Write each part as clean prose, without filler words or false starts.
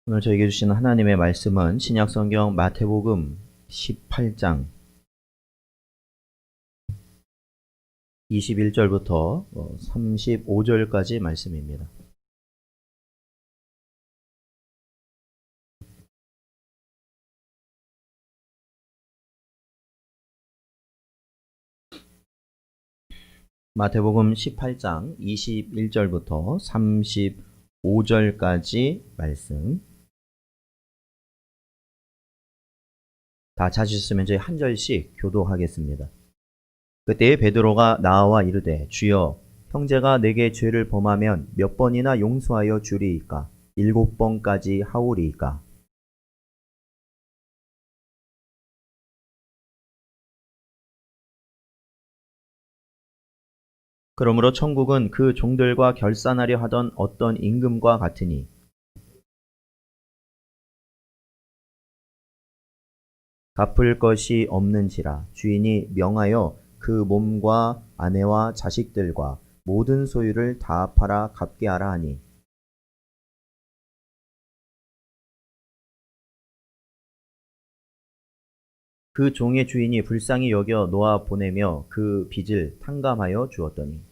오늘 저에게 주시는 하나님의 말씀은 신약성경 마태복음 18장 21절부터 35절까지 말씀입니다. 마태복음 18장 21절부터 35절까지 말씀. 다 찾으셨으면 저희 한 절씩 교도하겠습니다. 그때 베드로가 나와 이르되 주여 형제가 내게 죄를 범하면 몇 번이나 용서하여 주리이까? 7번까지 하오리이까? 그러므로 천국은 그 종들과 결산하려 하던 어떤 임금과 같으니 갚을 것이 없는지라 주인이 명하여 그 몸과 아내와 자식들과 모든 소유를 다 팔아 갚게 하라 하니 그 종의 주인이 불쌍히 여겨 놓아 보내며 그 빚을 탕감하여 주었더니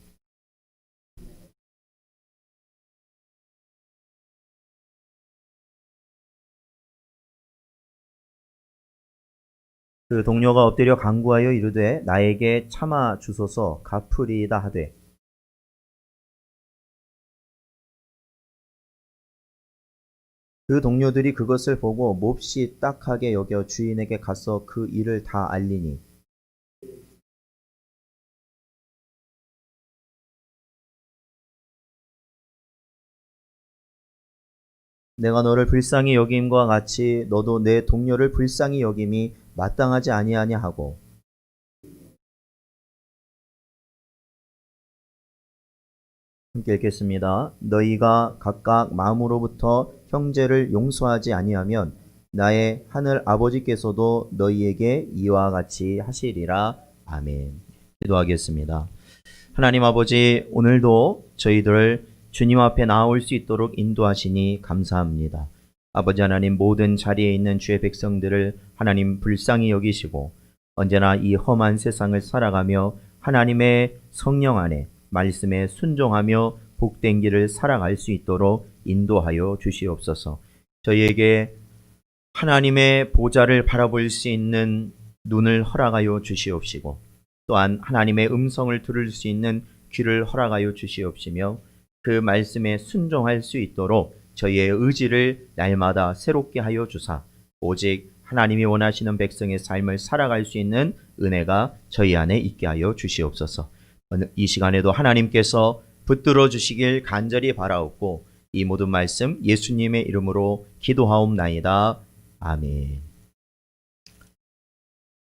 그 동료가 엎드려 간구하여 이르되 나에게 참아 주소서 갚으리이다 하되 그 동료들이 그것을 보고 몹시 딱하게 여겨 주인에게 가서 그 일을 다 알리니 내가 너를 불쌍히 여김과 같이 너도 내 동료를 불쌍히 여김이 마땅하지 아니하냐 하고 함께 읽겠습니다. 너희가 각각 마음으로부터 형제를 용서하지 아니하면 나의 하늘 아버지께서도 너희에게 이와 같이 하시리라. 아멘. 기도하겠습니다. 하나님 아버지, 오늘도 저희들을 주님 앞에 나올 수 있도록 인도하시니 감사합니다. 아버지 하나님, 모든 자리에 있는 주의 백성들을 하나님 불쌍히 여기시고 언제나 이 험한 세상을 살아가며 하나님의 성령 안에 말씀에 순종하며 복된 길을 살아갈 수 있도록 인도하여 주시옵소서. 저희에게 하나님의 보좌를 바라볼 수 있는 눈을 허락하여 주시옵시고 또한 하나님의 음성을 들을 수 있는 귀를 허락하여 주시옵시며 그 말씀에 순종할 수 있도록 저희의 의지를 날마다 새롭게 하여 주사 오직 하나님이 원하시는 백성의 삶을 살아갈 수 있는 은혜가 저희 안에 있게 하여 주시옵소서. 이 시간에도 하나님께서 붙들어 주시길 간절히 바라옵고 이 모든 말씀 예수님의 이름으로 기도하옵나이다. 아멘.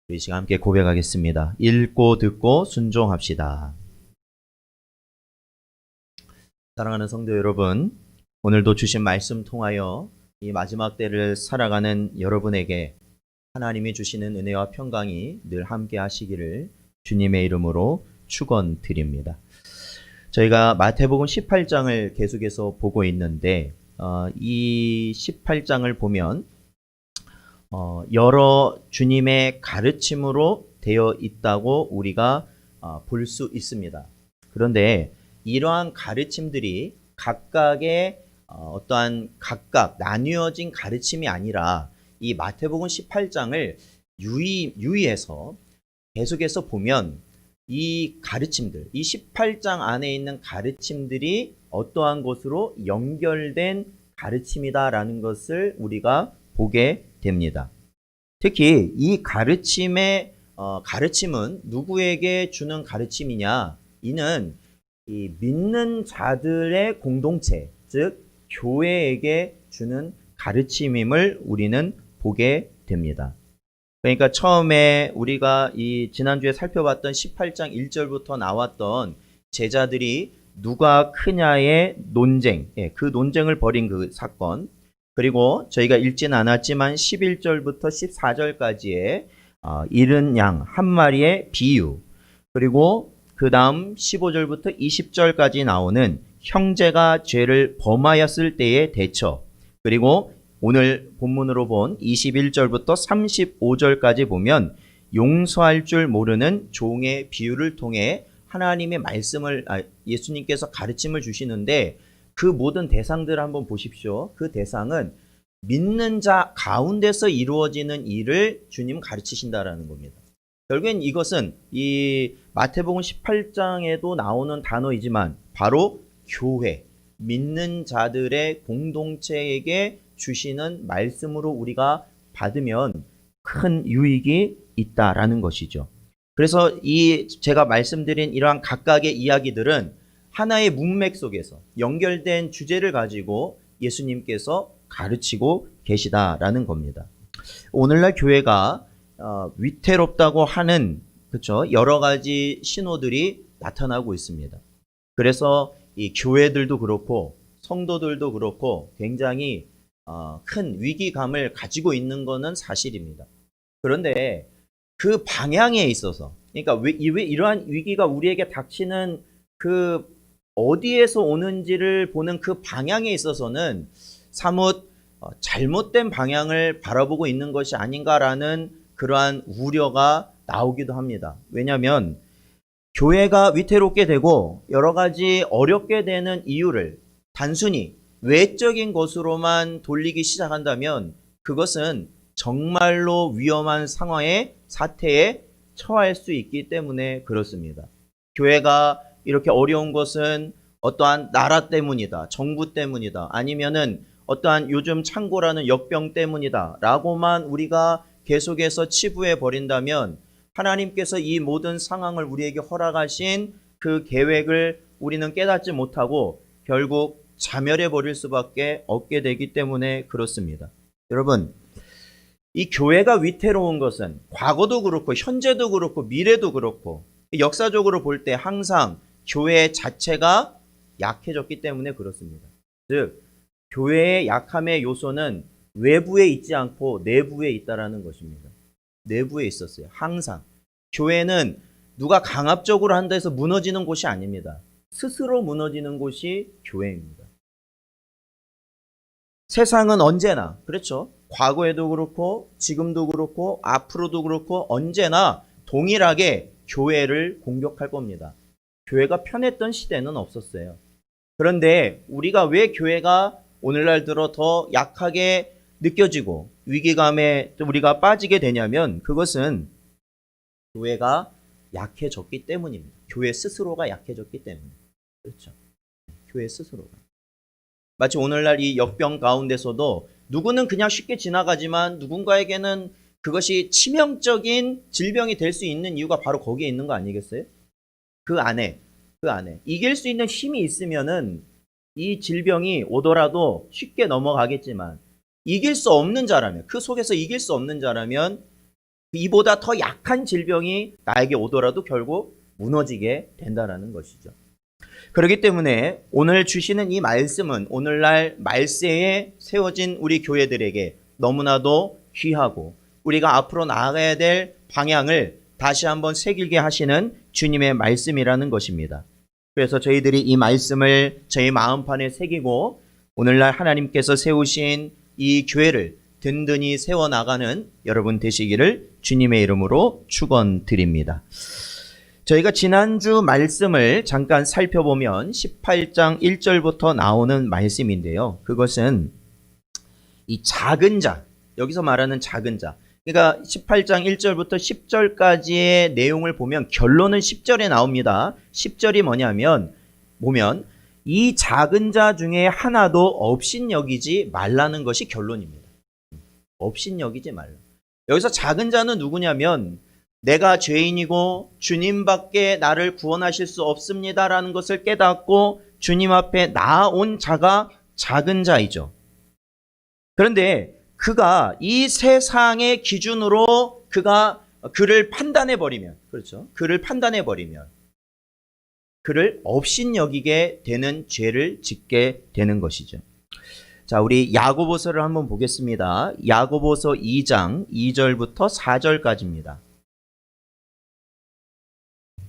이 시간 함께 고백하겠습니다. 읽고 듣고 순종합시다. 사랑하는 성도 여러분, 오늘도 주신 말씀 통하여 이 마지막 때를 살아가는 여러분에게 하나님이 주시는 은혜와 평강이 늘 함께 하시기를 주님의 이름으로 축원드립니다. 저희가 마태복음 18장을 계속해서 보고 있는데 이 18장을 보면 여러 주님의 가르침으로 되어 있다고 우리가 볼 수 있습니다. 그런데 이러한 가르침들이 각각의 어떠한 각각 나뉘어진 가르침이 아니라 이 마태복음 18장을 유의해서 계속해서 보면 이 가르침들, 이 18장 안에 있는 가르침들이 어떠한 것으로 연결된 가르침이다라는 것을 우리가 보게 됩니다. 특히 이 가르침은 누구에게 주는 가르침이냐? 이는 이 믿는 자들의 공동체, 즉 교회에게 주는 가르침임을 우리는 보게 됩니다. 그러니까 처음에 우리가 이 지난주에 살펴봤던 18장 1절부터 나왔던 제자들이 누가 크냐의 논쟁, 그 논쟁을 벌인 그 사건, 그리고 저희가 읽진 않았지만 11절부터 14절까지의 잃은 양 한 마리의 비유, 그리고 그 다음 15절부터 20절까지 나오는 형제가 죄를 범하였을 때의 대처, 그리고 오늘 본문으로 본 21절부터 35절까지 보면 용서할 줄 모르는 종의 비유를 통해 하나님의 말씀을 예수님께서 가르침을 주시는데 그 모든 대상들을 한번 보십시오. 그 대상은 믿는 자 가운데서 이루어지는 일을 주님 가르치신다라는 겁니다. 결국엔 이것은 이 마태복음 18장에도 나오는 단어이지만 바로 교회, 믿는 자들의 공동체에게 주시는 말씀으로 우리가 받으면 큰 유익이 있다라는 것이죠. 그래서 이 제가 말씀드린 이러한 각각의 이야기들은 하나의 문맥 속에서 연결된 주제를 가지고 예수님께서 가르치고 계시다라는 겁니다. 오늘날 교회가 위태롭다고 하는 그렇죠? 여러 가지 신호들이 나타나고 있습니다. 그래서 이 교회들도 그렇고 성도들도 그렇고 굉장히 큰 위기감을 가지고 있는 것은 사실입니다. 그런데 그 방향에 있어서 그러니까 왜 이러한 위기가 우리에게 닥치는 그 어디에서 오는지를 보는 그 방향에 있어서는 사뭇 잘못된 방향을 바라보고 있는 것이 아닌가라는 그러한 우려가 나오기도 합니다. 왜냐하면 교회가 위태롭게 되고 여러 가지 어렵게 되는 이유를 단순히 외적인 것으로만 돌리기 시작한다면 그것은 정말로 위험한 상황에 사태에 처할 수 있기 때문에 그렇습니다. 교회가 이렇게 어려운 것은 어떠한 나라 때문이다, 정부 때문이다, 아니면은 어떠한 요즘 창고라는 역병 때문이다 라고만 우리가 계속해서 치부해 버린다면 하나님께서 이 모든 상황을 우리에게 허락하신 그 계획을 우리는 깨닫지 못하고 결국 자멸해 버릴 수밖에 없게 되기 때문에 그렇습니다. 여러분, 이 교회가 위태로운 것은 과거도 그렇고 현재도 그렇고 미래도 그렇고 역사적으로 볼 때 항상 교회 자체가 약해졌기 때문에 그렇습니다. 즉 교회의 약함의 요소는 외부에 있지 않고 내부에 있다라는 것입니다. 내부에 있었어요. 항상 교회는 누가 강압적으로 한다 해서 무너지는 곳이 아닙니다. 스스로 무너지는 곳이 교회입니다. 세상은 언제나 그렇죠. 과거에도 그렇고 지금도 그렇고 앞으로도 그렇고 언제나 동일하게 교회를 공격할 겁니다. 교회가 편했던 시대는 없었어요. 그런데 우리가 왜 교회가 오늘날 들어 더 약하게 느껴지고 위기감에 우리가 빠지게 되냐면 그것은 교회가 약해졌기 때문입니다. 교회 스스로가 약해졌기 때문에. 그렇죠. 교회 스스로가. 마치 오늘날 이 역병 가운데서도 누구는 그냥 쉽게 지나가지만 누군가에게는 그것이 치명적인 질병이 될 수 있는 이유가 바로 거기에 있는 거 아니겠어요? 그 안에 이길 수 있는 힘이 있으면은 이 질병이 오더라도 쉽게 넘어가겠지만 이길 수 없는 자라면 그 속에서 이길 수 없는 자라면 이보다 더 약한 질병이 나에게 오더라도 결국 무너지게 된다는 것이죠. 그렇기 때문에 오늘 주시는 이 말씀은 오늘날 말세에 세워진 우리 교회들에게 너무나도 귀하고 우리가 앞으로 나아가야 될 방향을 다시 한번 새길게 하시는 주님의 말씀이라는 것입니다. 그래서 저희들이 이 말씀을 저희 마음판에 새기고 오늘날 하나님께서 세우신 이 교회를 든든히 세워나가는 여러분 되시기를 주님의 이름으로 축원드립니다. 저희가 지난주 말씀을 잠깐 살펴보면 18장 1절부터 나오는 말씀인데요. 그것은 이 작은 자, 여기서 말하는 작은 자. 그러니까 18장 1절부터 10절까지의 내용을 보면 결론은 10절에 나옵니다. 10절이 뭐냐면 보면 이 작은 자 중에 하나도 업신여기지 말라는 것이 결론입니다. 업신여기지 말라. 여기서 작은 자는 누구냐면 내가 죄인이고 주님밖에 나를 구원하실 수 없습니다라는 것을 깨닫고 주님 앞에 나아온 자가 작은 자이죠. 그런데 그가 이 세상의 기준으로 그를 판단해 버리면, 그렇죠? 그를 판단해 버리면 그를 업신여기게 되는 죄를 짓게 되는 것이죠. 자, 우리 야고보서를 한번 보겠습니다. 야고보서 2장 2절부터 4절까지입니다.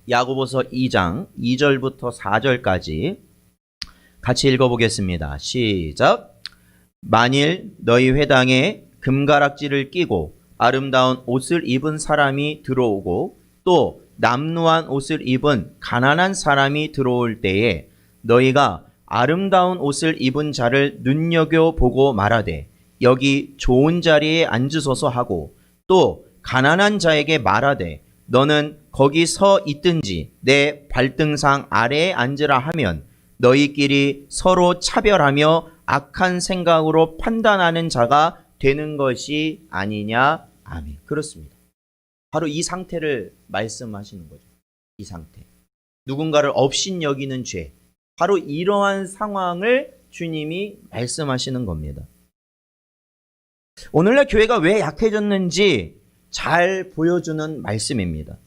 야고보서 2장 2절부터 4절까지 같이 읽어보겠습니다. 시작. 만일 너희 회당에 금가락지를 끼고 아름다운 옷을 입은 사람이 들어오고 또 남루한 옷을 입은 가난한 사람이 들어올 때에 너희가 아름다운 옷을 입은 자를 눈여겨보고 말하되 여기 좋은 자리에 앉으소서 하고 또 가난한 자에게 말하되 너는 거기 서 있든지 내 발등상 아래에 앉으라 하면 너희끼리 서로 차별하며 악한 생각으로 판단하는 자가 되는 것이 아니냐. 아멘. 그렇습니다. 바로 이 상태를 말씀하시는 거죠. 이 상태. 누군가를 업신여기는 죄. 바로 이러한 상황을 주님이 말씀하시는 겁니다. 오늘날 교회가 왜 약해졌는지 잘 보여주는 말씀입니다.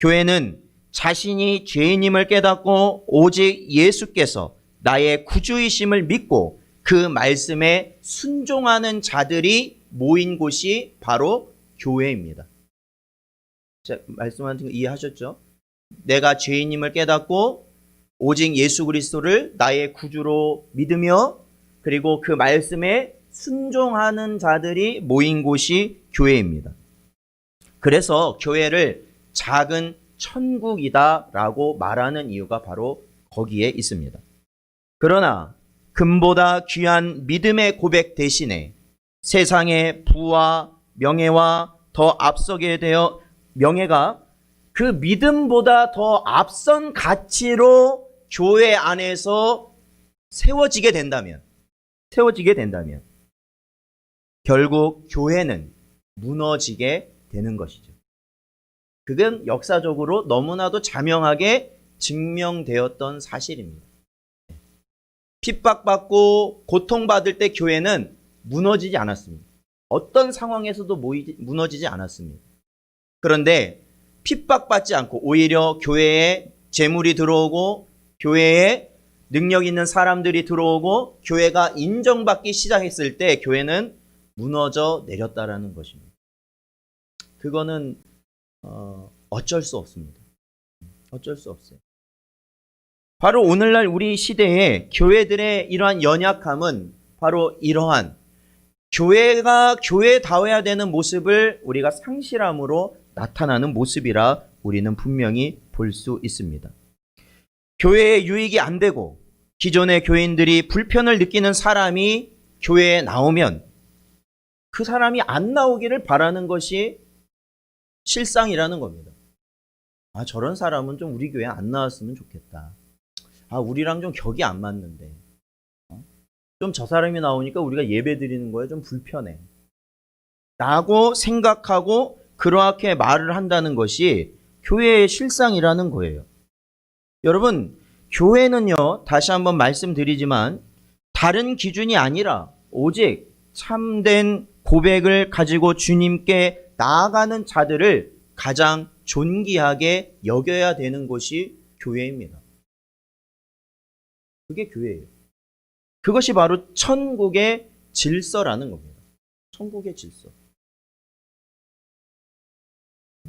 교회는 자신이 죄인임을 깨닫고 오직 예수께서 나의 구주이심을 믿고 그 말씀에 순종하는 자들이 모인 곳이 바로 교회입니다. 자, 말씀하신 거 이해하셨죠? 내가 죄인임을 깨닫고 오직 예수 그리스도를 나의 구주로 믿으며 그리고 그 말씀에 순종하는 자들이 모인 곳이 교회입니다. 그래서 교회를 작은 천국이다라고 말하는 이유가 바로 거기에 있습니다. 그러나 금보다 귀한 믿음의 고백 대신에 세상의 부와 명예와 더 앞서게 되어 명예가 그 믿음보다 더 앞선 가치로 교회 안에서 세워지게 된다면 결국 교회는 무너지게 되는 것이죠. 그건 역사적으로 너무나도 자명하게 증명되었던 사실입니다. 핍박받고 고통받을 때 교회는 무너지지 않았습니다. 어떤 상황에서도 무너지지 않았습니다. 그런데 핍박받지 않고 오히려 교회에 재물이 들어오고 교회에 능력 있는 사람들이 들어오고 교회가 인정받기 시작했을 때 교회는 무너져 내렸다라는 것입니다. 그거는 어쩔 수 없습니다. 어쩔 수 없어요. 바로 오늘날 우리 시대에 교회들의 이러한 연약함은 바로 이러한 교회가 교회다워야 되는 모습을 우리가 상실함으로 나타나는 모습이라 우리는 분명히 볼 수 있습니다. 교회에 유익이 안 되고 기존의 교인들이 불편을 느끼는 사람이 교회에 나오면 그 사람이 안 나오기를 바라는 것이 실상이라는 겁니다. 아, 저런 사람은 좀 우리 교회 안 나왔으면 좋겠다. 아, 우리랑 좀 격이 안 맞는데. 좀 저 사람이 나오니까 우리가 예배 드리는 거에 좀 불편해. 라고 생각하고 그렇게 말을 한다는 것이 교회의 실상이라는 거예요. 여러분, 교회는요, 다시 한번 말씀드리지만 다른 기준이 아니라 오직 참된 고백을 가지고 주님께 나아가는 자들을 가장 존귀하게 여겨야 되는 것이 교회입니다. 그게 교회예요. 그것이 바로 천국의 질서라는 겁니다. 천국의 질서.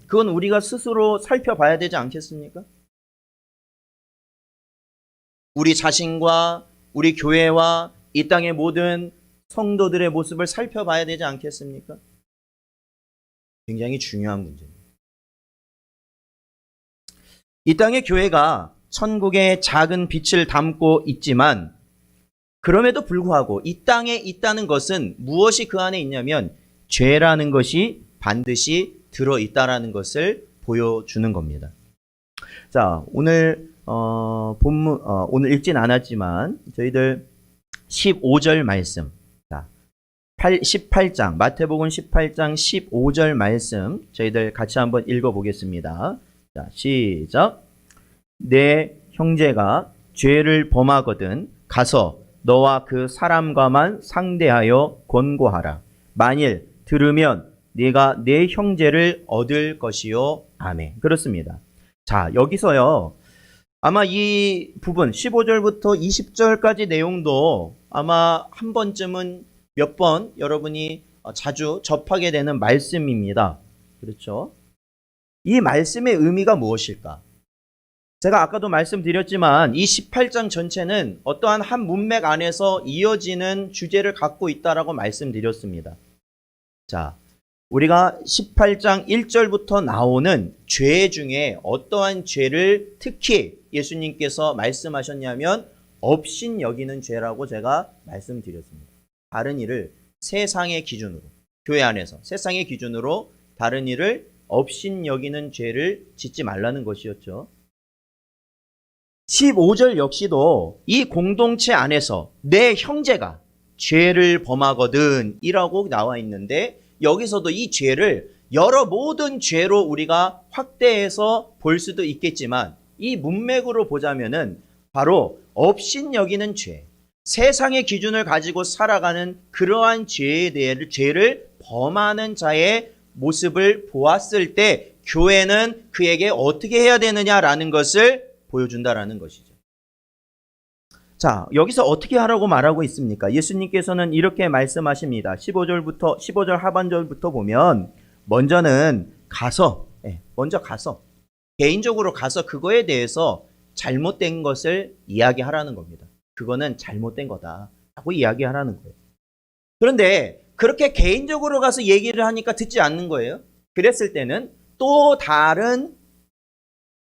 그건 우리가 스스로 살펴봐야 되지 않겠습니까? 우리 자신과 우리 교회와 이 땅의 모든 성도들의 모습을 살펴봐야 되지 않겠습니까? 굉장히 중요한 문제입니다. 이 땅의 교회가 천국의 작은 빛을 담고 있지만 그럼에도 불구하고 이 땅에 있다는 것은 무엇이 그 안에 있냐면 죄라는 것이 반드시 들어있다라는 것을 보여주는 겁니다. 자, 오늘 본문 오늘 읽진 않았지만 저희들 15절 말씀, 18장 마태복음 18장 15절 말씀 저희들 같이 한번 읽어보겠습니다. 자, 시작. 내 형제가 죄를 범하거든 가서 너와 그 사람과만 상대하여 권고하라. 만일 들으면 네가 내 형제를 얻을 것이요. 아멘. 그렇습니다. 자, 여기서요. 아마 이 부분 15절부터 20절까지 내용도 아마 한 번쯤은 몇 번 여러분이 자주 접하게 되는 말씀입니다. 그렇죠? 이 말씀의 의미가 무엇일까? 제가 아까도 말씀드렸지만 이 18장 전체는 어떠한 한 문맥 안에서 이어지는 주제를 갖고 있다라고 말씀드렸습니다. 자, 우리가 18장 1절부터 나오는 죄 중에 어떠한 죄를 특히 예수님께서 말씀하셨냐면 업신 여기는 죄라고 제가 말씀드렸습니다. 다른 일을 세상의 기준으로, 교회 안에서 세상의 기준으로 다른 일을 업신 여기는 죄를 짓지 말라는 것이었죠. 15절 역시도 이 공동체 안에서 내 형제가 죄를 범하거든 이라고 나와 있는데, 여기서도 이 죄를 여러 모든 죄로 우리가 확대해서 볼 수도 있겠지만 이 문맥으로 보자면은 바로 업신 여기는 죄, 세상의 기준을 가지고 살아가는 그러한 죄를 범하는 자의 모습을 보았을 때 교회는 그에게 어떻게 해야 되느냐라는 것을 보여준다라는 것이죠. 자, 여기서 어떻게 하라고 말하고 있습니까? 예수님께서는 이렇게 말씀하십니다. 15절 하반절부터 보면 먼저 가서 개인적으로 가서 그거에 대해서 잘못된 것을 이야기하라는 겁니다. 그거는 잘못된 거다라고 이야기하라는 거예요. 그런데 그렇게 개인적으로 가서 얘기를 하니까 듣지 않는 거예요. 그랬을 때는 또 다른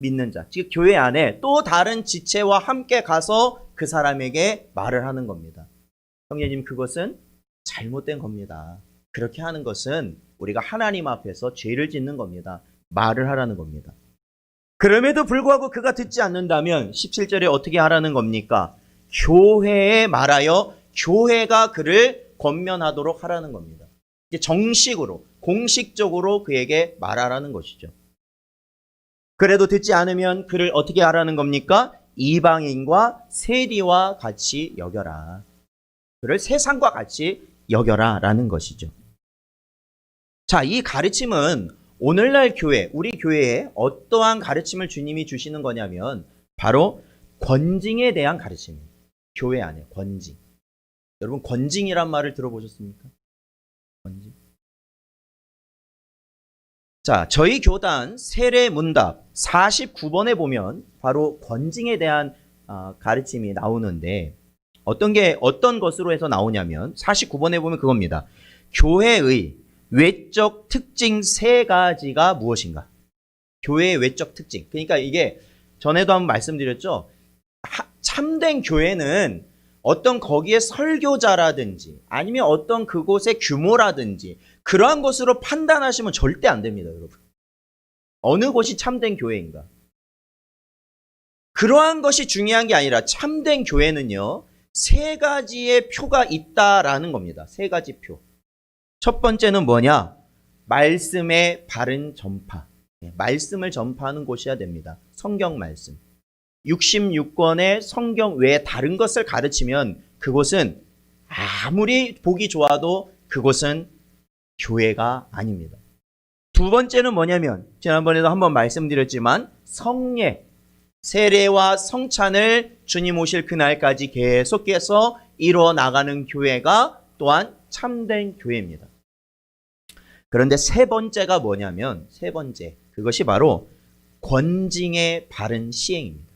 믿는 자, 즉 교회 안에 또 다른 지체와 함께 가서 그 사람에게 말을 하는 겁니다. 형제님, 그것은 잘못된 겁니다. 그렇게 하는 것은 우리가 하나님 앞에서 죄를 짓는 겁니다. 말을 하라는 겁니다. 그럼에도 불구하고 그가 듣지 않는다면 17절에 어떻게 하라는 겁니까? 교회에 말하여 교회가 그를 권면하도록 하라는 겁니다. 이제 정식으로, 공식적으로 그에게 말하라는 것이죠. 그래도 듣지 않으면 그를 어떻게 하라는 겁니까? 이방인과 세리와 같이 여겨라. 그를 세상과 같이 여겨라 라는 것이죠. 자, 이 가르침은 오늘날 교회, 우리 교회에 어떠한 가르침을 주님이 주시는 거냐면 바로 권징에 대한 가르침입니다. 교회 안에 권징. 여러분, 권징이란 말을 들어보셨습니까? 권징. 자, 저희 교단 세례문답 49번에 보면 바로 권징에 대한 가르침이 나오는데 어떤 것으로 해서 나오냐면 49번에 보면 그겁니다. 교회의 외적 특징 3가지가 무엇인가? 교회의 외적 특징. 그러니까 이게 전에도 한번 말씀드렸죠. 참된 교회는 어떤 거기에 설교자라든지 아니면 어떤 그곳의 규모라든지 그러한 것으로 판단하시면 절대 안 됩니다, 여러분. 어느 곳이 참된 교회인가? 그러한 것이 중요한 게 아니라 참된 교회는요, 3가지의 표가 있다라는 겁니다. 3가지 표. 첫 번째는 뭐냐? 말씀의 바른 전파. 말씀을 전파하는 곳이어야 됩니다. 성경 말씀. 66권의 성경 외에 다른 것을 가르치면 그곳은 아무리 보기 좋아도 그곳은 교회가 아닙니다. 두 번째는 뭐냐면 지난번에도 한번 말씀드렸지만 성례, 세례와 성찬을 주님 오실 그날까지 계속해서 이루어 나가는 교회가 또한 참된 교회입니다. 그런데 세 번째가 뭐냐면 그것이 바로 권징의 바른 시행입니다.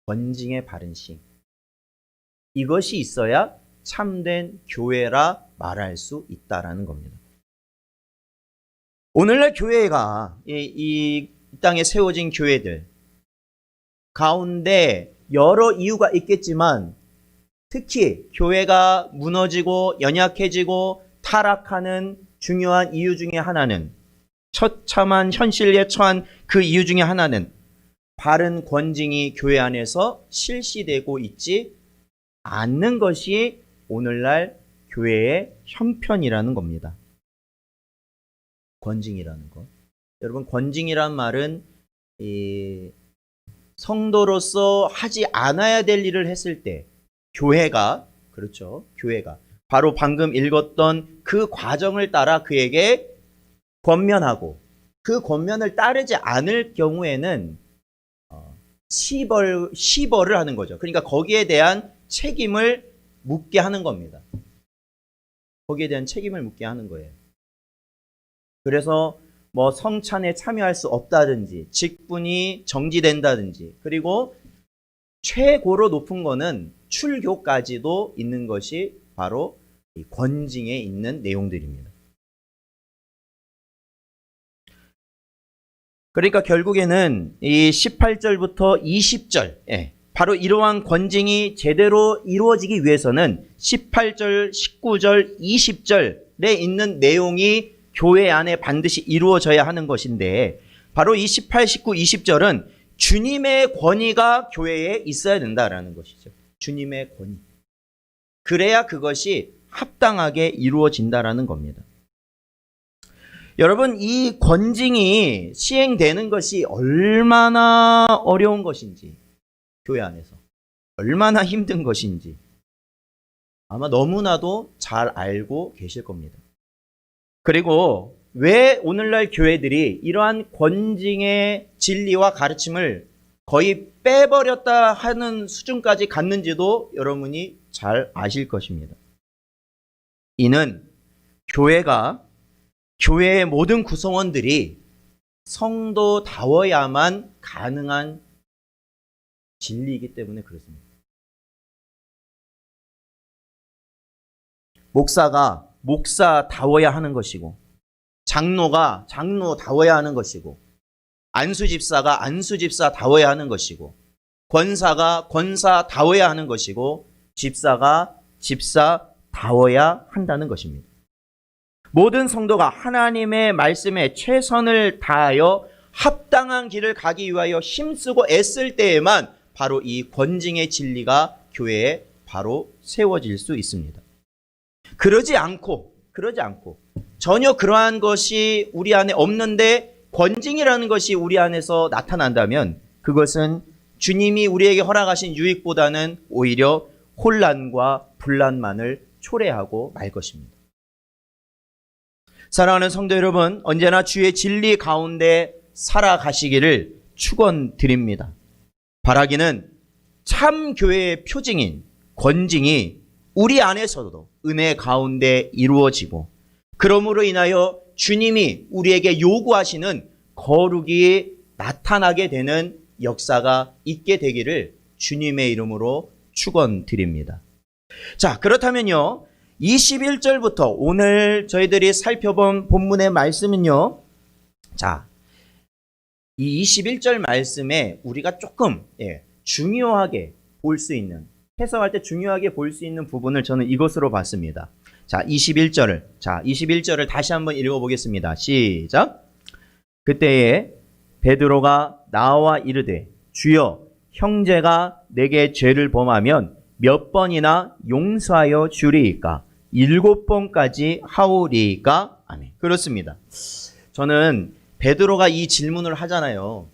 권징의 바른 시행. 이것이 있어야 참된 교회라 말할 수 있다라는 겁니다. 오늘날 교회가 이 땅에 세워진 교회들 가운데 여러 이유가 있겠지만 특히 교회가 무너지고 연약해지고 타락하는 중요한 이유 중에 하나는, 처참한 현실에 처한 그 이유 중에 하나는 바른 권징이 교회 안에서 실시되고 있지 않는 것이 오늘날 교회의 형편이라는 겁니다. 권징이라는 것. 여러분, 권징이란 말은 성도로서 하지 않아야 될 일을 했을 때 교회가 바로 방금 읽었던 그 과정을 따라 그에게 권면하고 그 권면을 따르지 않을 경우에는 시벌을 하는 거죠. 그러니까 거기에 대한 책임을 묻게 하는 겁니다. 거기에 대한 책임을 묻게 하는 거예요. 그래서 뭐 성찬에 참여할 수 없다든지 직분이 정지된다든지 그리고 최고로 높은 거는 출교까지도 있는 것이 바로 이 권징에 있는 내용들입니다. 그러니까 결국에는 이 18절부터 20절, 바로 이러한 권징이 제대로 이루어지기 위해서는 18절, 19절, 20절에 있는 내용이 교회 안에 반드시 이루어져야 하는 것인데 바로 이 18, 19, 20절은 주님의 권위가 교회에 있어야 된다라는 것이죠. 주님의 권위. 그래야 그것이 합당하게 이루어진다라는 겁니다. 여러분, 이 권징이 시행되는 것이 얼마나 어려운 것인지, 교회 안에서 얼마나 힘든 것인지 아마 너무나도 잘 알고 계실 겁니다. 그리고 왜 오늘날 교회들이 이러한 권징의 진리와 가르침을 거의 빼버렸다 하는 수준까지 갔는지도 여러분이 잘 아실 것입니다. 이는 교회의 모든 구성원들이 성도다워야만 가능한 진리이기 때문에 그렇습니다. 목사가 목사다워야 하는 것이고, 장로가 장로다워야 하는 것이고, 안수집사가 안수집사다워야 하는 것이고, 권사가 권사다워야 하는 것이고, 집사가 집사다워야 한다는 것입니다. 모든 성도가 하나님의 말씀에 최선을 다하여 합당한 길을 가기 위하여 힘쓰고 애쓸 때에만 바로 이 권징의 진리가 교회에 바로 세워질 수 있습니다. 그러지 않고 전혀 그러한 것이 우리 안에 없는데 권징이라는 것이 우리 안에서 나타난다면 그것은 주님이 우리에게 허락하신 유익보다는 오히려 혼란과 분란만을 초래하고 말 것입니다. 사랑하는 성도 여러분, 언제나 주의 진리 가운데 살아가시기를 축원드립니다. 바라기는 참 교회의 표징인 권징이 우리 안에서도 은혜 가운데 이루어지고, 그러므로 인하여 주님이 우리에게 요구하시는 거룩이 나타나게 되는 역사가 있게 되기를 주님의 이름으로 축원드립니다. 자, 그렇다면요, 21절부터 오늘 저희들이 살펴본 본문의 말씀은요, 자, 이 21절 말씀에 우리가 조금 중요하게 볼 수 있는, 해석할 때 중요하게 볼 수 있는 부분을 저는 이것으로 봤습니다. 자, 21절을 다시 한번 읽어보겠습니다. 시작. 그때에 베드로가 나와 이르되, 주여, 형제가 내게 죄를 범하면 몇 번이나 용서하여 주리이까? 7번까지 하오리이까? 아멘. 그렇습니다. 저는 베드로가 이 질문을 하잖아요.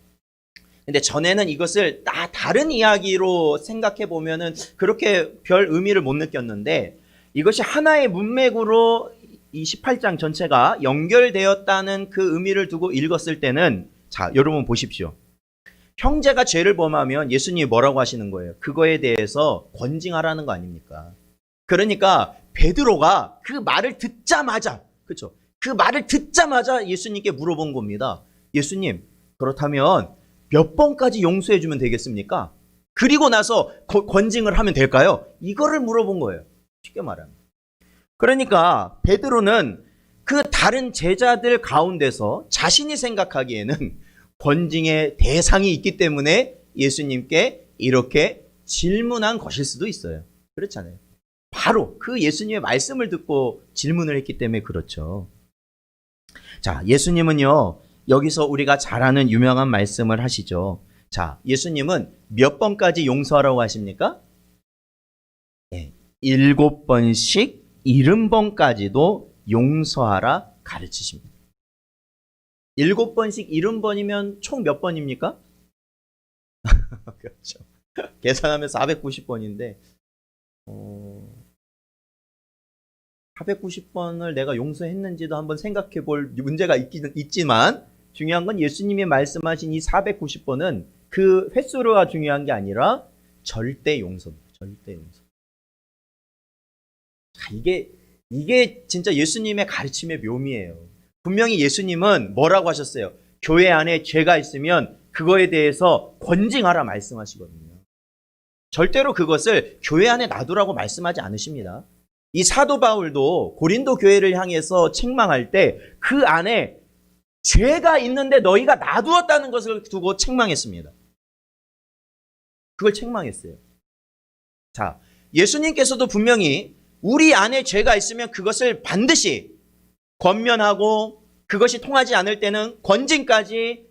근데 전에는 이것을 다른 이야기로 생각해 보면은 그렇게 별 의미를 못 느꼈는데, 이것이 하나의 문맥으로 이 18장 전체가 연결되었다는 그 의미를 두고 읽었을 때는, 자, 여러분 보십시오. 형제가 죄를 범하면 예수님이 뭐라고 하시는 거예요? 그거에 대해서 권징하라는 거 아닙니까? 그러니까 베드로가 그 말을 듣자마자, 그렇죠? 그 말을 듣자마자 예수님께 물어본 겁니다. 예수님, 그렇다면 몇 번까지 용서해 주면 되겠습니까? 그리고 나서 권징을 하면 될까요? 이거를 물어본 거예요. 쉽게 말하면. 그러니까 베드로는 그 다른 제자들 가운데서 자신이 생각하기에는 권징의 대상이 있기 때문에 예수님께 이렇게 질문한 것일 수도 있어요. 그렇잖아요. 바로 그 예수님의 말씀을 듣고 질문을 했기 때문에 그렇죠. 자, 예수님은요, 여기서 우리가 잘 아는 유명한 말씀을 하시죠. 자, 예수님은 몇 번까지 용서하라고 하십니까? 7번씩 70번까지도 용서하라 가르치십니다. 7번씩 70번이면 총 몇 번입니까? 그렇죠. 계산하면 490번인데 490번을 내가 용서했는지도 한번 생각해 볼 문제가 있지만, 중요한 건 예수님이 말씀하신 이 490번은 그 횟수가 중요한 게 아니라 절대 용서입니다. 절대 용서. 자, 이게 진짜 예수님의 가르침의 묘미예요. 분명히 예수님은 뭐라고 하셨어요? 교회 안에 죄가 있으면 그거에 대해서 권징하라 말씀하시거든요. 절대로 그것을 교회 안에 놔두라고 말씀하지 않으십니다. 이 사도 바울도 고린도 교회를 향해서 책망할 때 그 안에 죄가 있는데 너희가 놔두었다는 것을 두고 책망했습니다. 그걸 책망했어요. 자, 예수님께서도 분명히 우리 안에 죄가 있으면 그것을 반드시 권면하고 그것이 통하지 않을 때는 권징의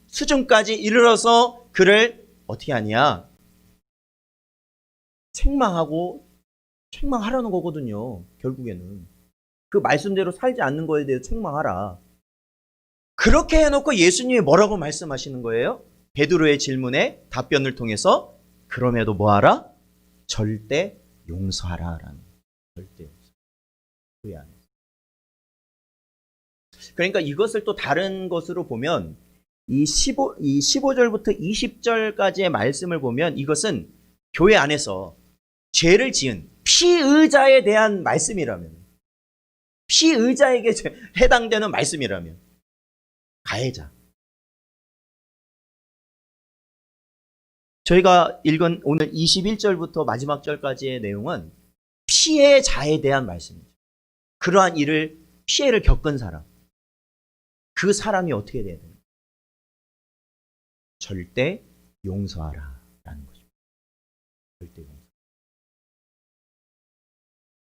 수준까지 이르러서 그를 어떻게 하냐? 책망하라는 거거든요. 결국에는. 그 말씀대로 살지 않는 거에 대해 책망하라. 그렇게 해놓고 예수님이 뭐라고 말씀하시는 거예요? 베드로의 질문에 답변을 통해서 그럼에도 뭐하라? 절대 용서하라라는 절대 용서. 그 안에. 그러니까 이것을 또 다른 것으로 보면 이 15절부터 20절까지의 말씀을 보면 이것은 교회 안에서 죄를 지은 피의자에 대한 말씀이라면, 피의자에게 해당되는 말씀이라면, 가해자. 저희가 읽은 오늘 21절부터 마지막 절까지의 내용은 피해자에 대한 말씀이죠. 그러한 피해를 겪은 사람. 그 사람이 어떻게 돼야 되나? 절대 용서하라 라는 거죠. 절대 용서.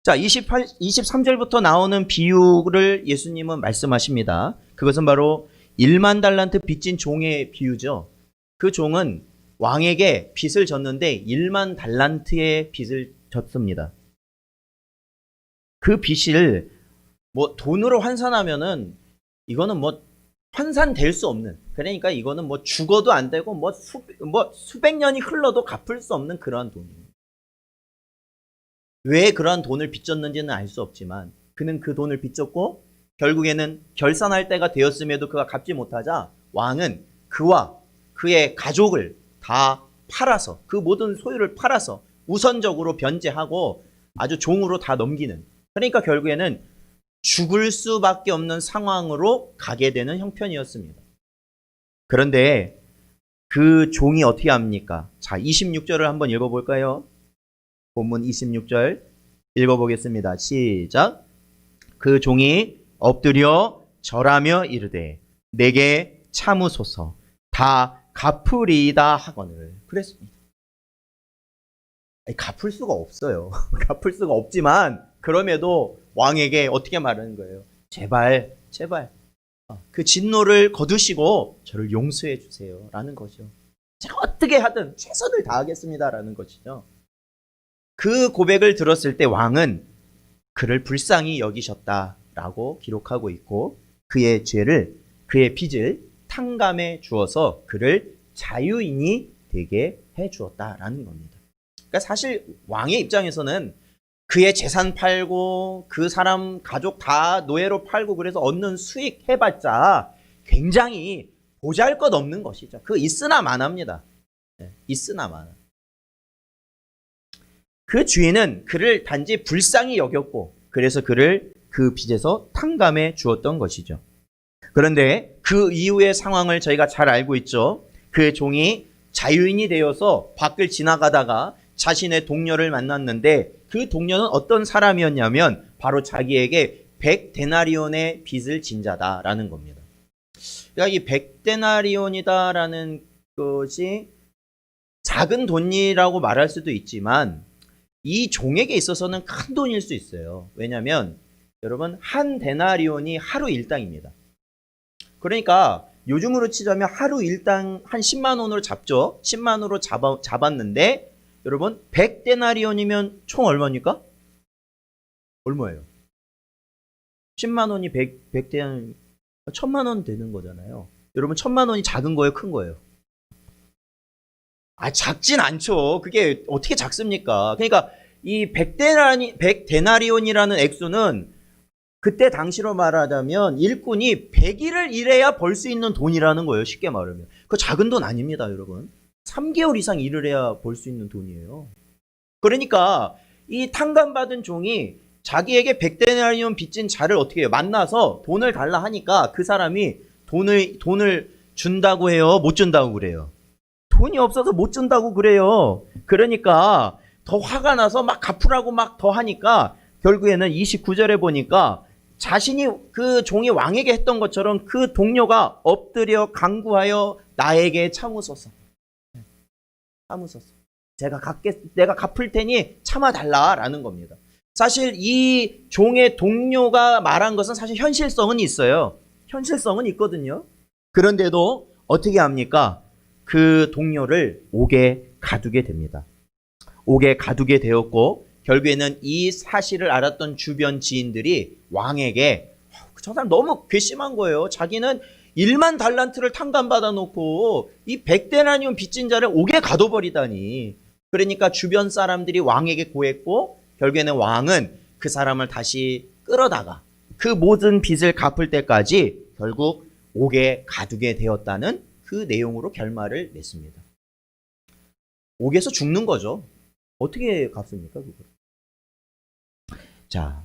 자, 23절부터 나오는 비유를 예수님은 말씀하십니다. 그것은 바로 1만 달란트 빚진 종의 비유죠. 그 종은 왕에게 빚을 졌는데 1만 달란트의 빚을 졌습니다. 그 빚을 돈으로 환산하면은 이거는 환산될 수 없는, 그러니까 이거는 죽어도 안 되고 수백 년이 흘러도 갚을 수 없는 그러한 돈입니다. 왜 그러한 돈을 빚졌는지는 알 수 없지만 그는 그 돈을 빚졌고 결국에는 결산할 때가 되었음에도 그가 갚지 못하자 왕은 그와 그의 가족을 다 팔아서, 그 모든 소유를 팔아서 우선적으로 변제하고 아주 종으로 다 넘기는, 그러니까 결국에는 죽을 수밖에 없는 상황으로 가게 되는 형편이었습니다. 그런데 그 종이 어떻게 합니까? 자, 26절을 한번 읽어볼까요? 본문 26절 읽어보겠습니다. 시작. 그 종이 엎드려 절하며 이르되 내게 참으소서 다 갚으리이다 하거늘. 그랬습니다. 갚을 수가 없어요. 갚을 수가 없지만 그럼에도 왕에게 어떻게 말하는 거예요? 제발 그 진노를 거두시고 저를 용서해 주세요 라는 거죠. 제가 어떻게 하든 최선을 다하겠습니다 라는 것이죠. 그 고백을 들었을 때 왕은 그를 불쌍히 여기셨다라고 기록하고 있고 그의 빚을 탕감해 주어서 그를 자유인이 되게 해 주었다라는 겁니다. 그러니까 사실 왕의 입장에서는 그의 재산 팔고 그 사람 가족 다 노예로 팔고 그래서 얻는 수익 해봤자 굉장히 보잘것없는 것이죠. 그 있으나 마나입니다. 있으나 마나. 그 주인은 그를 단지 불쌍히 여겼고 그래서 그를 그 빚에서 탕감해 주었던 것이죠. 그런데 그 이후의 상황을 저희가 잘 알고 있죠. 그 종이 자유인이 되어서 밖을 지나가다가 자신의 동료를 만났는데 그 동료는 어떤 사람이었냐면 바로 자기에게 100데나리온의 빚을 진 자다라는 겁니다. 그러니까 이 100데나리온이다라는 것이 작은 돈이라고 말할 수도 있지만 이 종에게 있어서는 큰 돈일 수 있어요. 왜냐하면 여러분 한 데나리온이 하루 일당입니다. 그러니까 요즘으로 치자면 하루 일당 한 10만 원으로 잡죠. 10만 원으로 잡았는데 여러분 100데나리온이면 총 얼마입니까? 얼마예요? 10만 원이 100데나리온 1000만 원 되는 거잖아요. 여러분 1000만 원이 작은 거예요? 큰 거예요? 작진 않죠. 그게 어떻게 작습니까? 그러니까 이 100데나리온이라는 액수는 그때 당시로 말하자면 일꾼이 100일을 일해야 벌 수 있는 돈이라는 거예요. 쉽게 말하면. 그거 작은 돈 아닙니다, 여러분. 3개월 이상 일을 해야 벌 수 있는 돈이에요. 그러니까 이 탕감받은 종이 자기에게 100데나리온 빚진 자를 어떻게 해요? 만나서 돈을 달라 하니까 그 사람이 돈을 준다고 해요? 못 준다고 그래요? 돈이 없어서 못 준다고 그래요. 그러니까 더 화가 나서 막 갚으라고 막 더 하니까 결국에는 29절에 보니까 자신이 그 종이 왕에게 했던 것처럼 그 동료가 엎드려 간구하여 나에게 참으소서. 참으소서. 내가 갚을 테니 참아달라라는 겁니다. 사실 이 종의 동료가 말한 것은 사실 현실성은 있어요. 현실성은 있거든요. 그런데도 어떻게 합니까? 그 동료를 옥에 가두게 됩니다. 옥에 가두게 되었고 결국에는 이 사실을 알았던 주변 지인들이 왕에게 저 사람 너무 괘씸한 거예요. 자기는 1만 달란트를 탕감받아 놓고 이 100데나리온 빚진 자를 옥에 가둬버리다니. 그러니까 주변 사람들이 왕에게 고했고 결국에는 왕은 그 사람을 다시 끌어다가 그 모든 빚을 갚을 때까지 결국 옥에 가두게 되었다는 그 내용으로 결말을 냈습니다. 옥에서 죽는 거죠. 어떻게 갚습니까, 그걸? 자,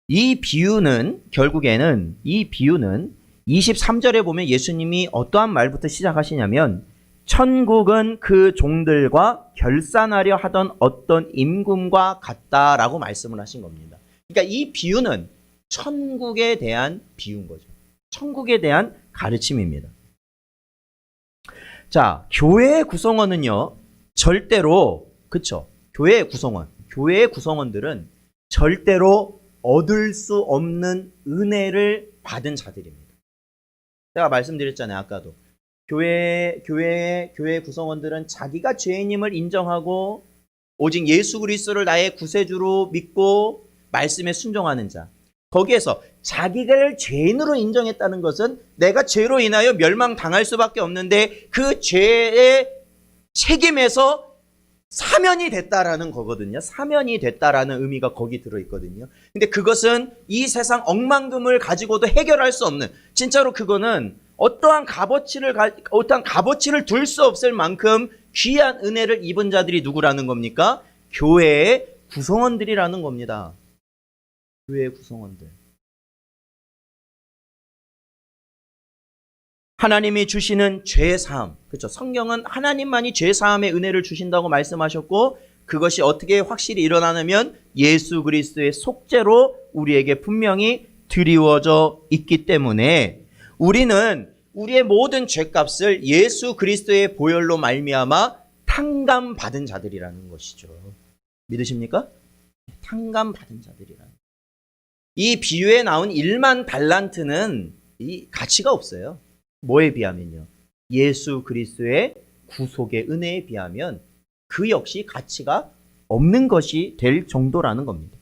이 비유는 결국에는 23절에 보면 예수님이 어떠한 말부터 시작하시냐면 천국은 그 종들과 결산하려 하던 어떤 임금과 같다라고 말씀을 하신 겁니다. 그러니까 이 비유는 천국에 대한 비유인 거죠. 천국에 대한 가르침입니다. 자, 교회의 구성원은요, 절대로, 그쵸? 교회의 구성원들은 절대로 얻을 수 없는 은혜를 받은 자들입니다. 제가 말씀드렸잖아요, 아까도. 교회 구성원들은 자기가 죄인임을 인정하고 오직 예수 그리스도를 나의 구세주로 믿고 말씀에 순종하는 자. 거기에서 자기를 죄인으로 인정했다는 것은 내가 죄로 인하여 멸망당할 수밖에 없는데 그 죄의 책임에서 사면이 됐다라는 거거든요. 사면이 됐다라는 의미가 거기 들어있거든요. 근데 그것은 이 세상 억만금을 가지고도 해결할 수 없는, 진짜로 그거는 어떠한 값어치를 둘 수 없을 만큼 귀한 은혜를 입은 자들이 누구라는 겁니까? 교회의 구성원들이라는 겁니다. 교회의 구성원들. 하나님이 주시는 죄사함. 그렇죠. 성경은 하나님만이 죄사함의 은혜를 주신다고 말씀하셨고 그것이 어떻게 확실히 일어나냐면 예수 그리스도의 속죄로 우리에게 분명히 드리워져 있기 때문에 우리는 우리의 모든 죄값을 예수 그리스도의 보혈로 말미암아 탕감받은 자들이라는 것이죠. 믿으십니까? 탕감받은 자들이라는. 이 비유에 나온 1만 달란트는 이 가치가 없어요. 뭐에 비하면요? 예수 그리스도의 구속의 은혜에 비하면 그 역시 가치가 없는 것이 될 정도라는 겁니다.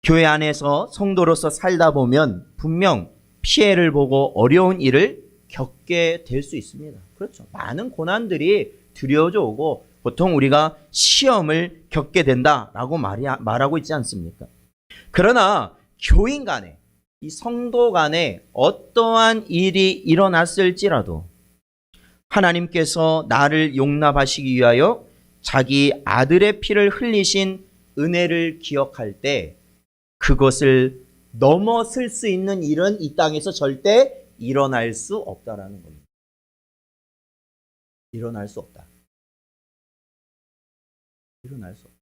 교회 안에서 성도로서 살다 보면 분명 피해를 보고 어려운 일을 겪게 될 수 있습니다. 그렇죠. 많은 고난들이 들여져 오고 보통 우리가 시험을 겪게 된다라고 말하고 있지 않습니까? 그러나 교인 간에 이 성도 간에 어떠한 일이 일어났을지라도 하나님께서 나를 용납하시기 위하여 자기 아들의 피를 흘리신 은혜를 기억할 때 그것을 넘어설 수 있는 일은 이 땅에서 절대 일어날 수 없다라는 겁니다. 일어날 수 없다. 일어날 수 없다.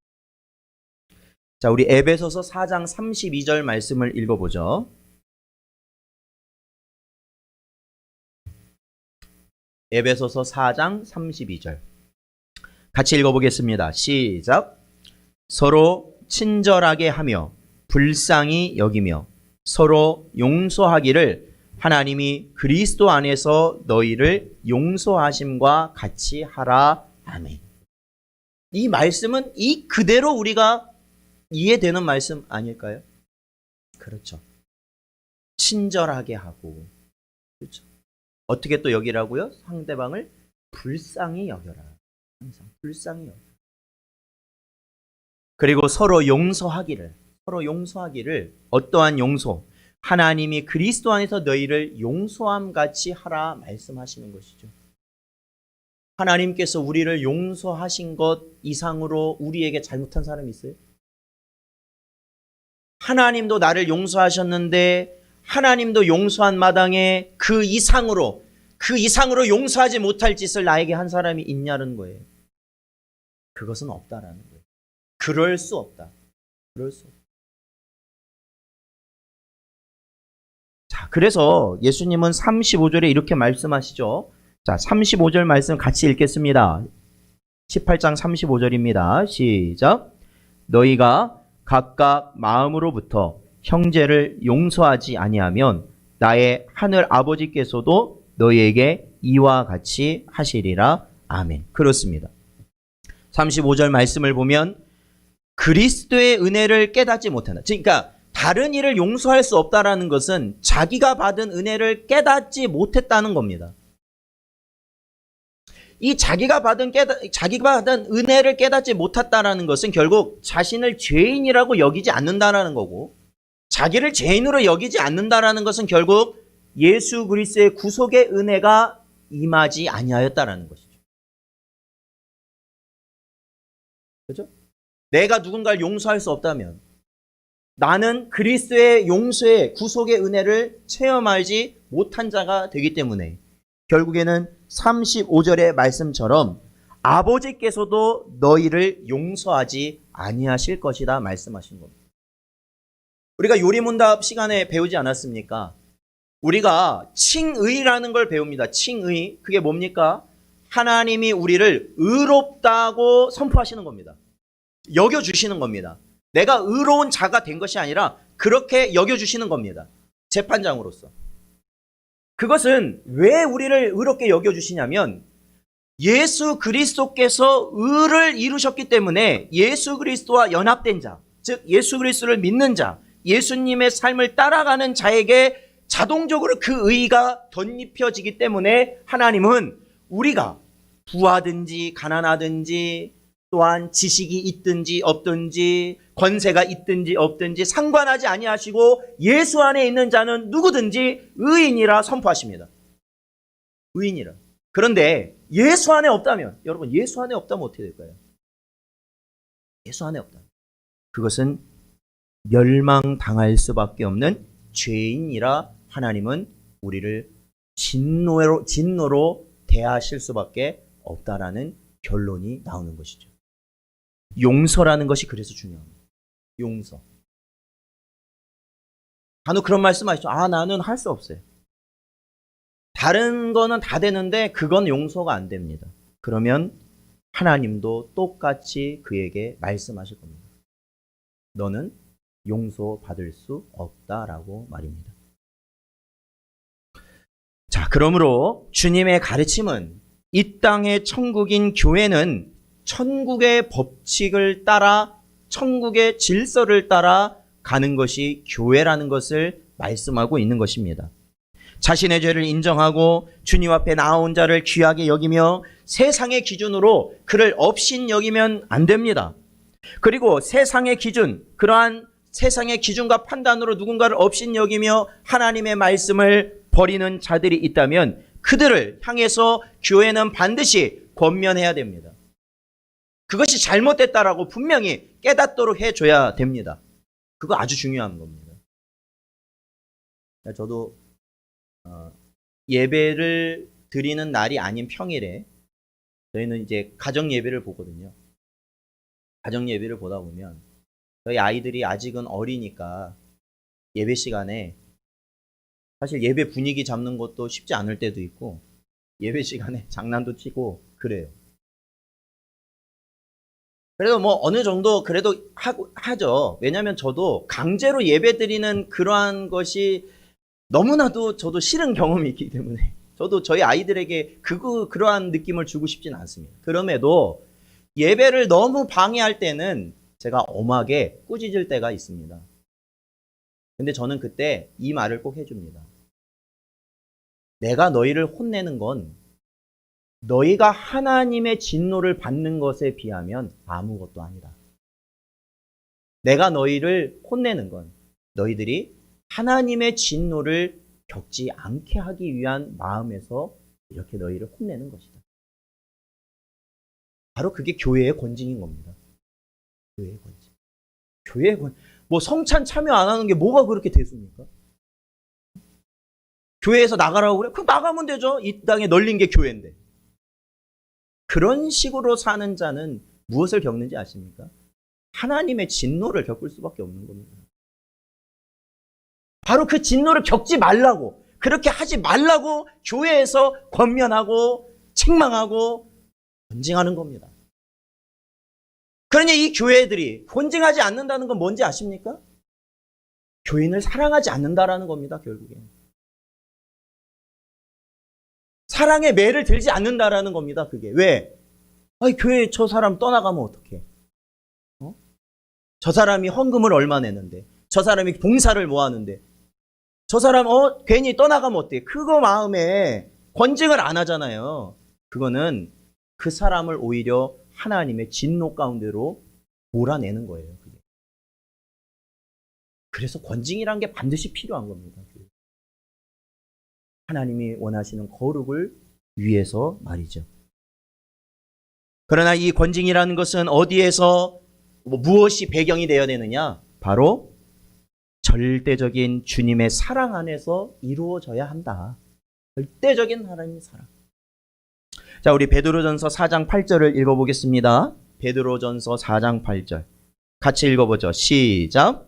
자, 우리 에베소서 4장 32절 말씀을 읽어보죠. 에베소서 4장 32절. 같이 읽어보겠습니다. 시작. 서로 친절하게 하며 불쌍히 여기며 서로 용서하기를 하나님이 그리스도 안에서 너희를 용서하심과 같이 하라. 아멘. 이 말씀은 이 그대로 우리가 이해되는 말씀 아닐까요? 그렇죠. 친절하게 하고, 그렇죠. 어떻게 또 여기라고요? 상대방을 불쌍히 여겨라. 항상 불쌍히 여겨라. 그리고 서로 용서하기를 어떠한 용서? 하나님이 그리스도 안에서 너희를 용서함 같이 하라 말씀하시는 것이죠. 하나님께서 우리를 용서하신 것 이상으로 우리에게 잘못한 사람이 있어요? 하나님도 나를 용서하셨는데 하나님도 용서한 마당에 그 이상으로 용서하지 못할 짓을 나에게 한 사람이 있냐는 거예요. 그것은 없다라는 거예요. 그럴 수 없다. 그럴 수 없다. 자, 그래서 예수님은 35절에 이렇게 말씀하시죠. 자, 35절 말씀 같이 읽겠습니다. 18장 35절입니다. 시작. 너희가 각각 마음으로부터 형제를 용서하지 아니하면 나의 하늘 아버지께서도 너희에게 이와 같이 하시리라. 아멘. 그렇습니다. 35절 말씀을 보면 그리스도의 은혜를 깨닫지 못한다. 그러니까 다른 이를 용서할 수 없다라는 것은 자기가 받은 은혜를 깨닫지 못했다는 겁니다. 이 자기가 받은 은혜를 깨닫지 못했다라는 것은 결국 자신을 죄인이라고 여기지 않는다라는 거고, 자기를 죄인으로 여기지 않는다라는 것은 결국 예수 그리스도의 구속의 은혜가 임하지 아니하였다라는 것이죠. 그렇죠? 내가 누군가를 용서할 수 없다면 나는 그리스도의 용서의 구속의 은혜를 체험하지 못한 자가 되기 때문에 결국에는 35절의 말씀처럼 아버지께서도 너희를 용서하지 아니하실 것이다 말씀하신 겁니다. 우리가 요리문답 시간에 배우지 않았습니까? 우리가 칭의라는 걸 배웁니다. 칭의. 그게 뭡니까? 하나님이 우리를 의롭다고 선포하시는 겁니다. 여겨주시는 겁니다. 내가 의로운 자가 된 것이 아니라 그렇게 여겨주시는 겁니다. 재판장으로서. 그것은 왜 우리를 의롭게 여겨주시냐면 예수 그리스도께서 의를 이루셨기 때문에 예수 그리스도와 연합된 자, 즉 예수 그리스도를 믿는 자, 예수님의 삶을 따라가는 자에게 자동적으로 그 의가 덧입혀지기 때문에 하나님은 우리가 부하든지 가난하든지 또한 지식이 있든지 없든지 권세가 있든지 없든지 상관하지 아니하시고 예수 안에 있는 자는 누구든지 의인이라 선포하십니다. 의인이라. 그런데 예수 안에 없다면, 여러분 예수 안에 없다면 어떻게 될까요? 예수 안에 없다면 그것은 멸망당할 수밖에 없는 죄인이라 하나님은 우리를 진노로 대하실 수밖에 없다라는 결론이 나오는 것이죠. 용서라는 것이 그래서 중요합니다. 용서. 간혹 그런 말씀하시죠. 나는 할 수 없어요. 다른 거는 다 되는데 그건 용서가 안 됩니다. 그러면 하나님도 똑같이 그에게 말씀하실 겁니다. 너는 용서받을 수 없다라고 말입니다. 자, 그러므로 주님의 가르침은 이 땅의 천국인 교회는 천국의 법칙을 따라 천국의 질서를 따라 가는 것이 교회라는 것을 말씀하고 있는 것입니다. 자신의 죄를 인정하고 주님 앞에 나온 자를 귀하게 여기며 세상의 기준으로 그를 업신 여기면 안 됩니다. 그리고 세상의 기준, 그러한 세상의 기준과 판단으로 누군가를 업신 여기며 하나님의 말씀을 버리는 자들이 있다면 그들을 향해서 교회는 반드시 권면해야 됩니다. 그것이 잘못됐다라고 분명히 깨닫도록 해줘야 됩니다. 그거 아주 중요한 겁니다. 저도 예배를 드리는 날이 아닌 평일에 저희는 이제 가정 예배를 보거든요. 가정 예배를 보다 보면 저희 아이들이 아직은 어리니까 예배 시간에 사실 예배 분위기 잡는 것도 쉽지 않을 때도 있고 예배 시간에 장난도 치고 그래요. 그래도 뭐 어느 정도 그래도 하죠. 왜냐하면 저도 강제로 예배 드리는 그러한 것이 너무나도 저도 싫은 경험이 있기 때문에 저도 저희 아이들에게 그러한 느낌을 주고 싶지는 않습니다. 그럼에도 예배를 너무 방해할 때는 제가 엄하게 꾸짖을 때가 있습니다. 근데 저는 그때 이 말을 꼭 해줍니다. 내가 너희를 혼내는 건 너희가 하나님의 진노를 받는 것에 비하면 아무것도 아니다. 내가 너희를 혼내는 건 너희들이 하나님의 진노를 겪지 않게 하기 위한 마음에서 이렇게 너희를 혼내는 것이다. 바로 그게 교회의 권징인 겁니다. 교회의 권징. 뭐 성찬 참여 안 하는 게 뭐가 그렇게 대수입니까? 교회에서 나가라고 그래? 그 나가면 되죠. 이 땅에 널린 게 교회인데. 그런 식으로 사는 자는 무엇을 겪는지 아십니까? 하나님의 진노를 겪을 수밖에 없는 겁니다. 바로 그 진노를 겪지 말라고, 그렇게 하지 말라고 교회에서 권면하고 책망하고 권징하는 겁니다. 그러니 이 교회들이 권징하지 않는다는 건 뭔지 아십니까? 교인을 사랑하지 않는다라는 겁니다, 결국엔. 사랑의 매를 들지 않는다라는 겁니다, 그게. 왜? 아니, 교회 저 사람 떠나가면 어떡해? 저 사람이 헌금을 얼마 내는데, 저 사람이 봉사를 뭐 하는데, 저 사람 괜히 떠나가면 어떡해? 그거 마음에 권징을 안 하잖아요. 그거는 그 사람을 오히려 하나님의 진노 가운데로 몰아내는 거예요, 그게. 그래서 권징이란 게 반드시 필요한 겁니다. 하나님이 원하시는 거룩을 위해서 말이죠. 그러나 이 권징이라는 것은 어디에서 무엇이 배경이 되어야 되느냐? 바로 절대적인 주님의 사랑 안에서 이루어져야 한다. 절대적인 하나님의 사랑. 자, 우리 베드로전서 4장 8절을 읽어보겠습니다. 베드로전서 4장 8절. 같이 읽어보죠. 시작.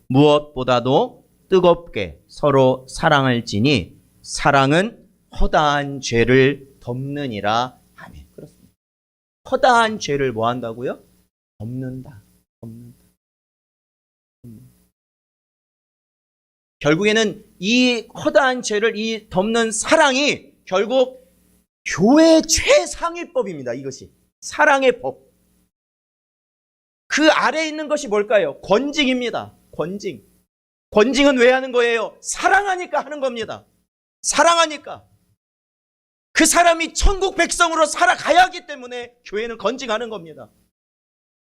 무엇보다도 뜨겁게 서로 사랑할지니 사랑은 허다한 죄를 덮느니라. 아멘. 그렇습니다. 허다한 죄를 뭐 한다고요? 덮는다. 결국에는 이 허다한 죄를 이 덮는 사랑이 결국 교회의 최상위법입니다. 이것이 사랑의 법. 그 아래에 있는 것이 뭘까요? 권징입니다. 권징. 권징은 왜 하는 거예요? 사랑하니까 하는 겁니다. 사랑하니까. 그 사람이 천국 백성으로 살아가야 하기 때문에 교회는 권징하는 겁니다.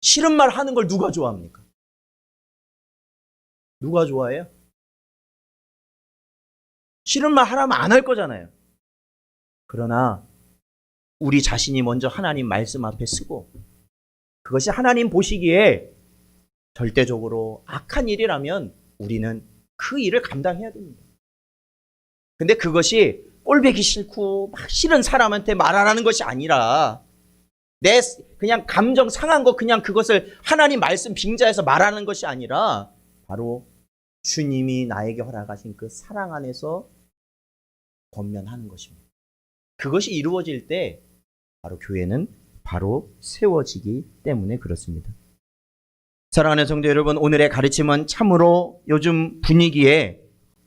싫은 말 하는 걸 누가 좋아합니까? 누가 좋아해요? 싫은 말 하라면 안 할 거잖아요. 그러나 우리 자신이 먼저 하나님 말씀 앞에 서고 그것이 하나님 보시기에 절대적으로 악한 일이라면 우리는 그 일을 감당해야 됩니다. 근데 그것이 꼴보기 싫고 막 싫은 사람한테 말하라는 것이 아니라 내 그냥 감정 상한 거 그냥 그것을 하나님 말씀 빙자해서 말하는 것이 아니라 바로 주님이 나에게 허락하신 그 사랑 안에서 권면하는 것입니다. 그것이 이루어질 때 바로 교회는 바로 세워지기 때문에 그렇습니다. 사랑하는 성도 여러분, 오늘의 가르침은 참으로 요즘 분위기에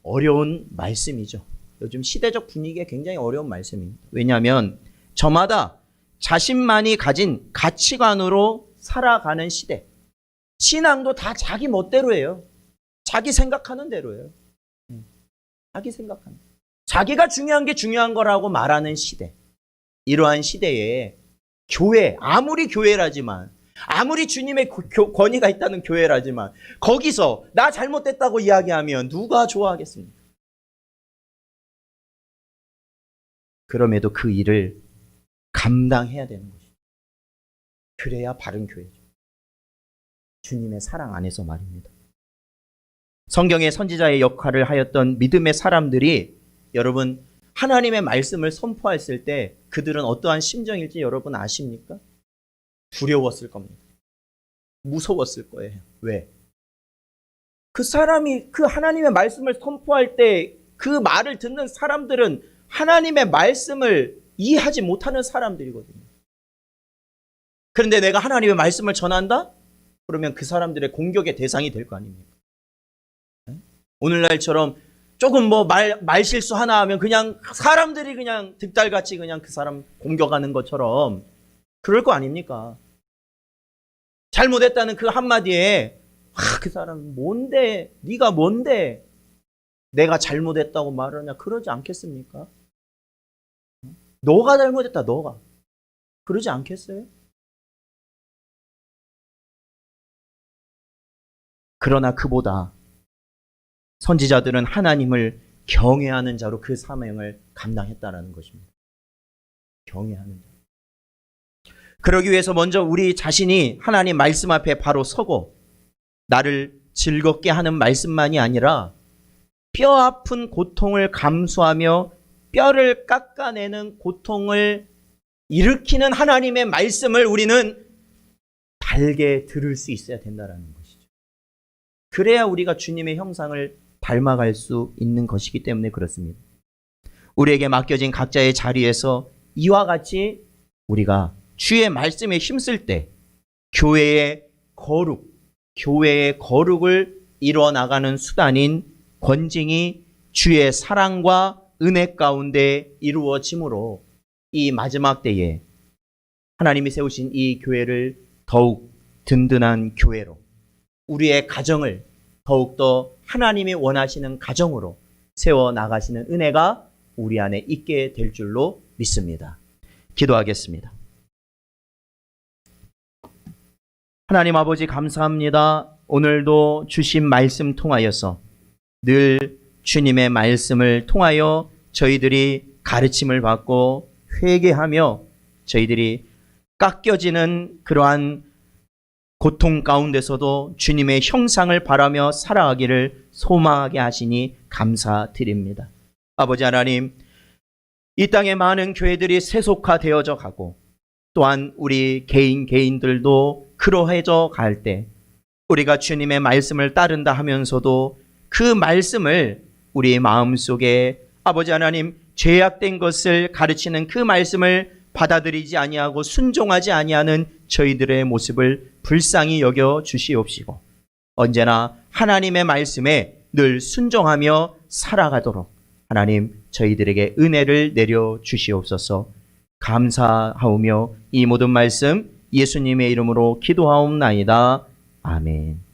어려운 말씀이죠. 요즘 시대적 분위기에 굉장히 어려운 말씀입니다. 왜냐하면 저마다 자신만이 가진 가치관으로 살아가는 시대. 신앙도 다 자기 멋대로예요. 자기 생각하는 대로예요. 자기 생각하는. 자기가 중요한 게 중요한 거라고 말하는 시대. 이러한 시대에 교회, 아무리 교회라지만, 아무리 주님의 권위가 있다는 교회라지만 거기서 나 잘못됐다고 이야기하면 누가 좋아하겠습니까? 그럼에도 그 일을 감당해야 되는 것이죠. 그래야 바른 교회죠. 주님의 사랑 안에서 말입니다. 성경의 선지자의 역할을 하였던 믿음의 사람들이 여러분 하나님의 말씀을 선포했을 때 그들은 어떠한 심정일지 여러분 아십니까? 두려웠을 겁니다. 무서웠을 거예요. 왜? 그 사람이 그 하나님의 말씀을 선포할 때 그 말을 듣는 사람들은 하나님의 말씀을 이해하지 못하는 사람들이거든요. 그런데 내가 하나님의 말씀을 전한다? 그러면 그 사람들의 공격의 대상이 될 거 아닙니까? 오늘날처럼 조금 뭐 말 실수 하나 하면 그냥 사람들이 그냥 득달같이 그냥 그 사람 공격하는 것처럼 그럴 거 아닙니까? 잘못했다는 그 한마디에 그 사람 뭔데? 네가 뭔데? 내가 잘못했다고 말하냐? 그러지 않겠습니까? 너가 잘못했다, 너가. 그러지 않겠어요? 그러나 그보다 선지자들은 하나님을 경외하는 자로 그 사명을 감당했다라는 것입니다. 경외하는 자. 그러기 위해서 먼저 우리 자신이 하나님 말씀 앞에 바로 서고 나를 즐겁게 하는 말씀만이 아니라 뼈 아픈 고통을 감수하며 뼈를 깎아내는 고통을 일으키는 하나님의 말씀을 우리는 달게 들을 수 있어야 된다는 것이죠. 그래야 우리가 주님의 형상을 닮아갈 수 있는 것이기 때문에 그렇습니다. 우리에게 맡겨진 각자의 자리에서 이와 같이 우리가 주의 말씀에 힘쓸 때 교회의 거룩을 이루어 나가는 수단인 권징이 주의 사랑과 은혜 가운데 이루어지므로 이 마지막 때에 하나님이 세우신 이 교회를 더욱 든든한 교회로, 우리의 가정을 더욱더 하나님이 원하시는 가정으로 세워나가시는 은혜가 우리 안에 있게 될 줄로 믿습니다. 기도하겠습니다. 하나님 아버지 감사합니다. 오늘도 주신 말씀 통하여서 늘 주님의 말씀을 통하여 저희들이 가르침을 받고 회개하며 저희들이 깎여지는 그러한 고통 가운데서도 주님의 형상을 바라며 살아가기를 소망하게 하시니 감사드립니다. 아버지 하나님, 이 땅의 많은 교회들이 세속화되어져 가고 또한 우리 개인들도 그러해져 갈 때 우리가 주님의 말씀을 따른다 하면서도 그 말씀을 우리 마음속에 아버지 하나님 죄악된 것을 가르치는 그 말씀을 받아들이지 아니하고 순종하지 아니하는 저희들의 모습을 불쌍히 여겨 주시옵시고 언제나 하나님의 말씀에 늘 순종하며 살아가도록 하나님 저희들에게 은혜를 내려 주시옵소서. 감사하오며 이 모든 말씀 예수님의 이름으로 기도하옵나이다. 아멘.